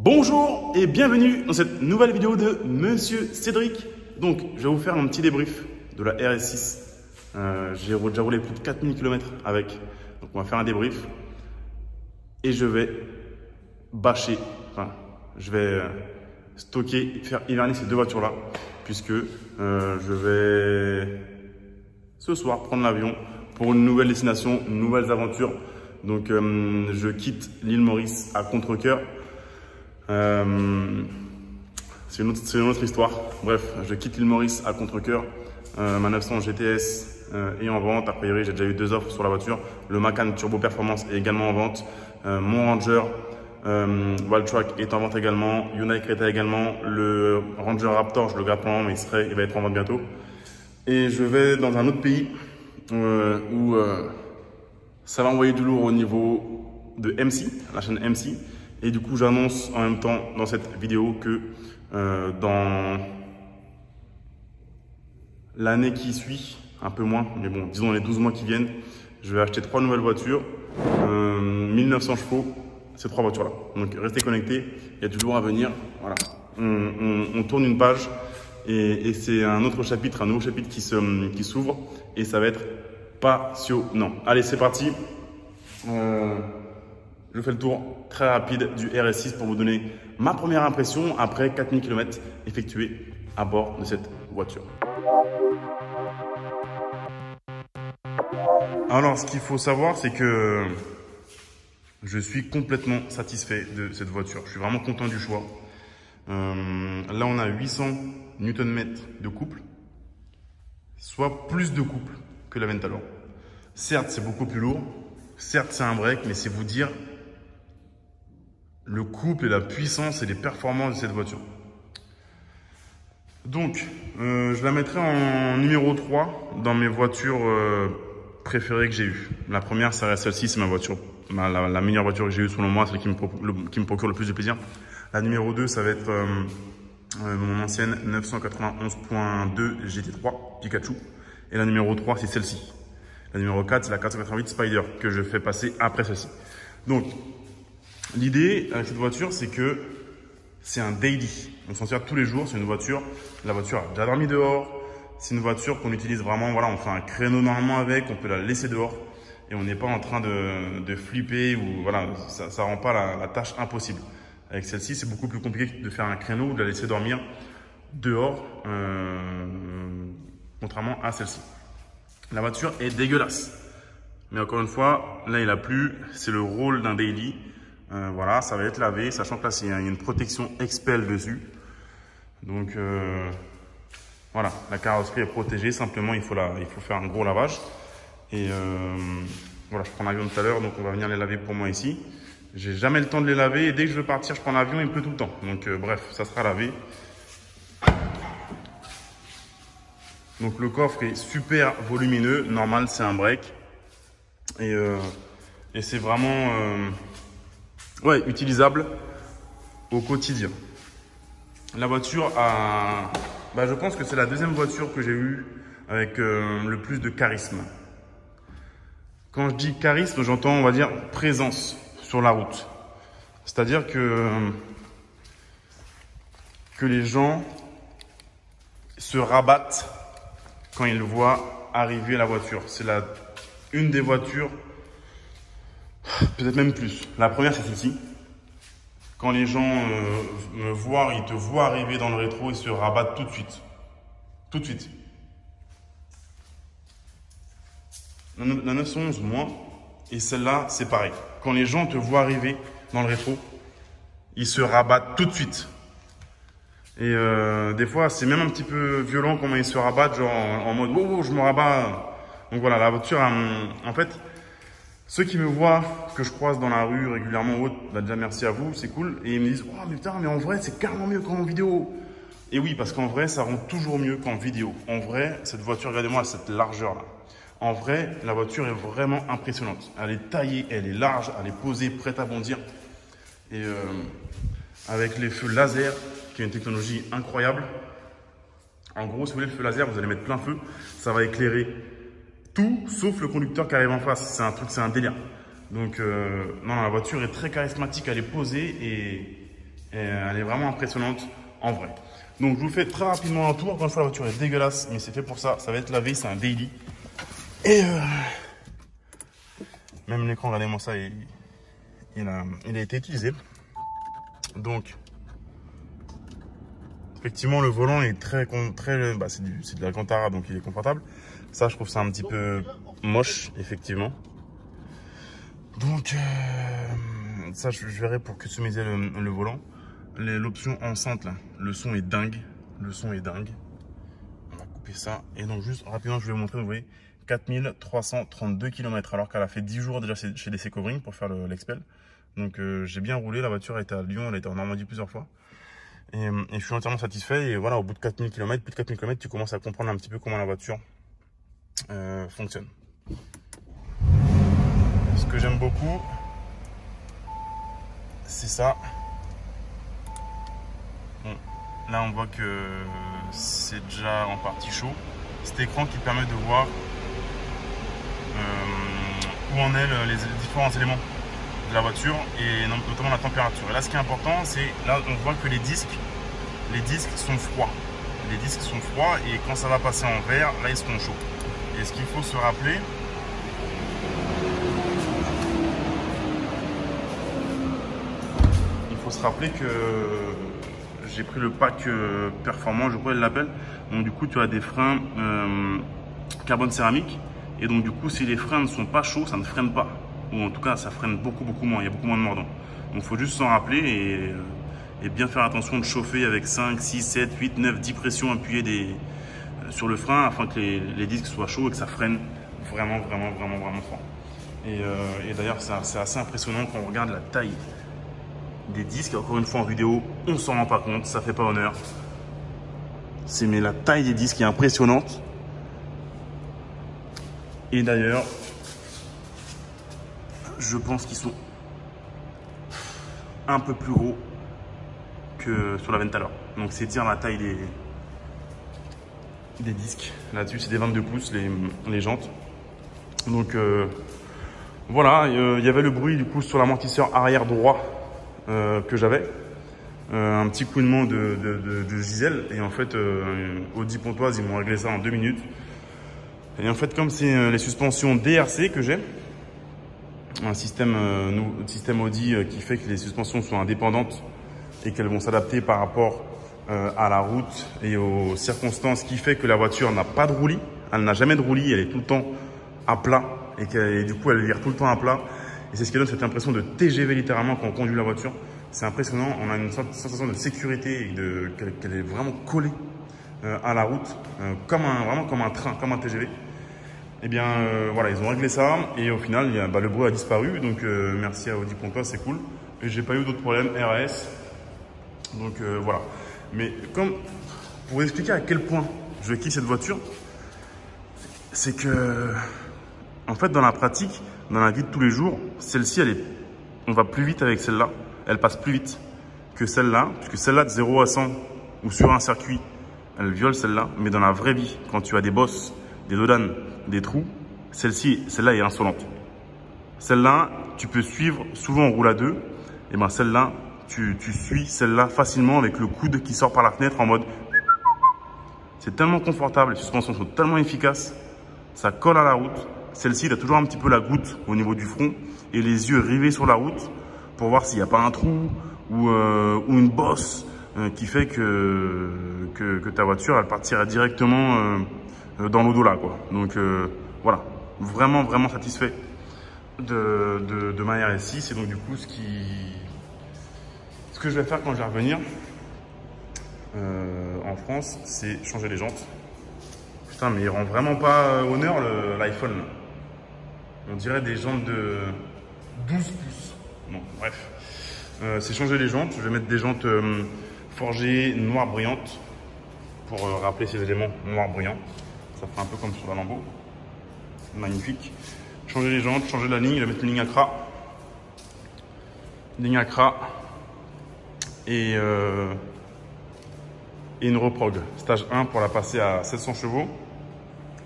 Bonjour et bienvenue dans cette nouvelle vidéo de Monsieur Cédric. Donc, je vais vous faire un petit débrief de la RS6. J'ai déjà roulé plus de 4000 km avec. Donc, on va faire un débrief. Et je vais bâcher, je vais stocker, faire hiverner ces deux voitures-là. Puisque je vais ce soir prendre l'avion pour une nouvelle destination, une nouvelle aventure. Donc, je quitte l'île Maurice à contre-cœur. C'est une autre histoire. Bref, je quitte l'île Maurice à contre-cœur. Ma 900 GTS est en vente. A priori, j'ai déjà eu deux offres sur la voiture. Le Macan Turbo Performance est également en vente. Mon Ranger Wildtrak est en vente également. Hyundai Creta également. Le Ranger Raptor, je le garde pendant, mais il va être en vente bientôt. Et je vais dans un autre pays où ça va envoyer du lourd au niveau de MC, la chaîne MC. Et du coup, j'annonce en même temps dans cette vidéo que dans l'année qui suit, un peu moins, mais bon, disons les 12 mois qui viennent, je vais acheter 3 nouvelles voitures, 1900 chevaux, ces 3 voitures-là. Donc, restez connectés, il y a du lourd à venir. Voilà. On tourne une page et c'est un autre chapitre, un nouveau chapitre qui s'ouvre et ça va être passionnant. Allez, c'est parti. Je fais le tour très rapide du RS6 pour vous donner ma première impression après 4000 km effectués à bord de cette voiture. Alors, ce qu'il faut savoir, c'est que je suis complètement satisfait de cette voiture. Je suis vraiment content du choix. Là, on a 800 Nm de couple, soit plus de couple que la Ventalor. Certes, c'est beaucoup plus lourd. Certes, c'est un break, mais c'est vous dire le couple et la puissance et les performances de cette voiture. Donc, je la mettrai en numéro 3 dans mes voitures préférées que j'ai eues. La première, ça reste celle-ci, c'est ma voiture, la meilleure voiture que j'ai eue selon moi, celle qui me procure le plus de plaisir. La numéro 2, ça va être mon ancienne 991.2 GT3 Pikachu. Et la numéro 3, c'est celle-ci. La numéro 4, c'est la 488 Spider que je fais passer après celle-ci. Donc, l'idée avec cette voiture, c'est que c'est un daily. On s'en sert tous les jours. C'est une voiture. La voiture a déjà dormi dehors. C'est une voiture qu'on utilise vraiment. Voilà, on fait un créneau normalement avec. On peut la laisser dehors et on n'est pas en train de flipper ou voilà, ça rend pas la tâche impossible. Avec celle-ci, c'est beaucoup plus compliqué de faire un créneau ou de la laisser dormir dehors, contrairement à celle-ci. La voiture est dégueulasse. Mais encore une fois, là, il a plu. C'est le rôle d'un daily. Voilà, ça va être lavé, sachant que là, il y a une protection Expel dessus. Donc, voilà, la carrosserie est protégée. Simplement, il faut faire un gros lavage. Et voilà, je prends l'avion tout à l'heure, donc on va venir les laver pour moi ici. J'ai jamais le temps de les laver. Et dès que je veux partir, je prends l'avion, il pleut tout le temps. Donc, bref, ça sera lavé. Donc, le coffre est super volumineux. Normal, c'est un break. Et c'est vraiment utilisable au quotidien. La voiture a... je pense que c'est la deuxième voiture que j'ai eue avec le plus de charisme. Quand je dis charisme, j'entends, on va dire, présence sur la route. C'est-à-dire que les gens se rabattent quand ils voient arriver la voiture. C'est une des voitures, peut-être même plus. La première, c'est celle-ci. Quand les gens me voient, ils te voient arriver dans le rétro, ils se rabattent tout de suite. Tout de suite. La 911, moins. Et celle-là, c'est pareil. Quand les gens te voient arriver dans le rétro, ils se rabattent tout de suite. Et des fois, c'est même un petit peu violent comment ils se rabattent, genre en mode « Oh, je me rabats ». Donc voilà, la voiture, en fait, ceux qui me voient, que je croise dans la rue régulièrement ou autre, déjà merci à vous, c'est cool. Et ils me disent « Oh, mais putain, mais en vrai, c'est carrément mieux qu'en vidéo ». Et oui, parce qu'en vrai, ça rend toujours mieux qu'en vidéo. En vrai, cette voiture, regardez-moi cette largeur-là. En vrai, la voiture est vraiment impressionnante. Elle est taillée, elle est large, elle est posée, prête à bondir. Et avec les feux laser, qui est une technologie incroyable. En gros, si vous voulez le feu laser, vous allez mettre plein feu. Ça va éclairer tout, sauf le conducteur qui arrive en face. C'est un délire. Donc, non, la voiture est très charismatique, elle est posée et Et elle est vraiment impressionnante en vrai. Donc je vous fais très rapidement un tour. Encore une fois, la voiture est dégueulasse, mais c'est fait pour ça. Ça va être lavé, c'est un daily. Et même l'écran, regardez-moi ça, il a été utilisé. Donc effectivement, le volant est très bah, c'est de l'Alcantara, donc il est confortable. Ça, je trouve ça un petit peu moche, effectivement. Donc ça, je verrai pour customiser le volant. L'option enceinte, là, le son est dingue. Le son est dingue. On va couper ça. Et donc, juste rapidement, je vais vous montrer, vous voyez, 4332 km, alors qu'elle a fait 10 jours déjà chez DC Covering pour faire l'expel. Donc, j'ai bien roulé. La voiture a été à Lyon, elle a été en Normandie plusieurs fois. Et je suis entièrement satisfait. Et voilà, au bout de 4000 km, plus de 4000 km, tu commences à comprendre un petit peu comment la voiture fonctionne. Ce que j'aime beaucoup, c'est ça. Bon, là, on voit que c'est déjà en partie chaud. Cet écran qui permet de voir où en est les différents éléments de la voiture et notamment la température. Et là, ce qui est important, c'est là, on voit que les disques sont froids. Les disques sont froids et quand ça va passer en vert, là, ils seront chauds. Et ce qu'il faut se rappeler, que j'ai pris le pack performant, je crois qu'elle l'appelle. Donc du coup, tu as des freins carbone céramique. Et donc du coup, si les freins ne sont pas chauds, ça ne freine pas. Ou en tout cas, ça freine beaucoup moins. Il y a beaucoup moins de mordant. Donc il faut juste s'en rappeler et bien faire attention de chauffer avec 5, 6, 7, 8, 9, 10 pressions appuyées sur le frein afin que les disques soient chauds et que ça freine vraiment fort. Et d'ailleurs, c'est assez impressionnant quand on regarde la taille des disques. Encore une fois, en vidéo, on s'en rend pas compte, ça fait pas honneur. Mais la taille des disques est impressionnante. Et d'ailleurs, je pense qu'ils sont un peu plus gros que sur la Ventalor. Donc c'est dire la taille des disques. Là-dessus, c'est des 22 pouces les jantes. Donc voilà, il y avait le bruit du coup sur l'amortisseur arrière droit que j'avais. Un petit couinement de Gisèle. Et en fait, Audi Pontoise, ils m'ont réglé ça en 2 minutes. Et en fait, comme c'est les suspensions DRC que j'ai, un système Audi qui fait que les suspensions sont indépendantes et qu'elles vont s'adapter par rapport à la route et aux circonstances, qui fait que la voiture n'a pas de roulis. Elle n'a jamais de roulis, elle est tout le temps à plat et du coup, elle vire tout le temps à plat. Et c'est ce qui donne cette impression de TGV littéralement quand on conduit la voiture. C'est impressionnant, on a une sensation de sécurité et qu'elle est vraiment collée à la route, vraiment comme un train, comme un TGV. Et bien voilà, ils ont réglé ça et au final, le bruit a disparu. Donc merci à Audi Pontoise, c'est cool. Et j'ai pas eu d'autres problèmes RAS. Donc voilà. Mais comme pour vous expliquer à quel point je kiffe cette voiture, c'est que en fait dans la pratique, dans la vie de tous les jours, celle-ci, on va plus vite avec celle-là. Elle passe plus vite que celle-là, puisque celle-là de 0 à 100 ou sur un circuit, elle viole celle-là. Mais dans la vraie vie, quand tu as des bosses, des dodanes, des trous, celle-là est insolente. Celle-là, tu peux suivre, souvent on roule à 2, et ben celle-là, tu suis celle-là facilement avec le coude qui sort par la fenêtre en mode. C'est tellement confortable, les suspensions sont tellement efficaces, ça colle à la route. Celle-ci, tu as toujours un petit peu la goutte au niveau du front et les yeux rivés sur la route pour voir s'il n'y a pas un trou ou une bosse qui fait que ta voiture, elle partira directement dans l'au-delà, quoi. Donc voilà, vraiment satisfait de ma RS6. Et donc du coup, ce que je vais faire quand je vais revenir en France, c'est changer les jantes. Putain, mais il rend vraiment pas honneur l'iPhone. On dirait des jantes de 12 pouces. Bon, bref. C'est changer les jantes. Je vais mettre des jantes forgées noires brillantes pour rappeler ces éléments noirs brillants. Ça fera un peu comme sur la Lambo. Magnifique. Changer les jantes, changer la ligne. Je vais mettre une ligne Accra. Ligne Accra. Et une reprog. Stage 1 pour la passer à 700 chevaux.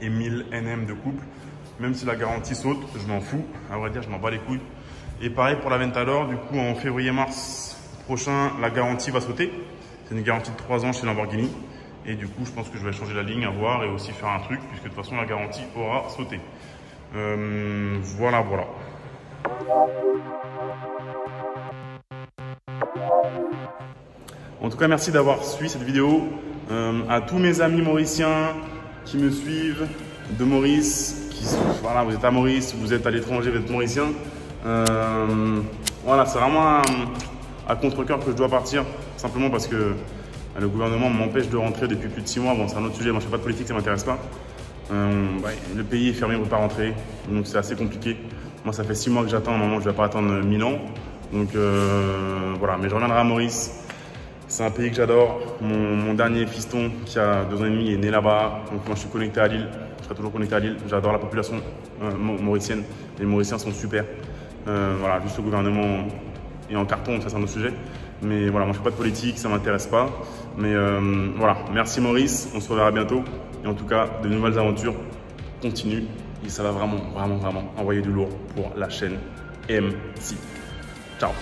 Et 1000 Nm de couple. Même si la garantie saute, je m'en fous. À vrai dire, je m'en bats les couilles. Et pareil pour la Ventalor. Du coup, en février-mars prochain, la garantie va sauter. C'est une garantie de 3 ans chez Lamborghini. Et du coup, je pense que je vais changer la ligne à voir et aussi faire un truc, puisque de toute façon, la garantie aura sauté. Voilà. En tout cas, merci d'avoir suivi cette vidéo. À tous mes amis mauriciens qui me suivent, de Maurice, voilà, vous êtes à Maurice, vous êtes à l'étranger, vous êtes mauricien. Voilà, c'est vraiment à contre-cœur que je dois partir, simplement parce que le gouvernement m'empêche de rentrer depuis plus de 6 mois. Bon, c'est un autre sujet, moi je ne fais pas de politique, ça ne m'intéresse pas. Le pays est fermé, on ne peut pas rentrer, donc c'est assez compliqué. Moi, ça fait 6 mois que j'attends, normalement je ne vais pas attendre 1000 ans. Donc voilà, mais je reviendrai à Maurice. C'est un pays que j'adore. Mon dernier fiston qui a 2 ans et demi est né là-bas. Donc moi je suis connecté à Lille. Je serai toujours connecté à Lille. J'adore la population mauricienne. Les Mauriciens sont super. Voilà, juste le gouvernement est en carton, ça c'est un autre sujet. Mais voilà, moi je fais pas de politique, ça m'intéresse pas. Mais voilà, merci Maurice. On se reverra bientôt. Et en tout cas, de nouvelles aventures continuent. Et ça va vraiment envoyer du lourd pour la chaîne MC. Ciao.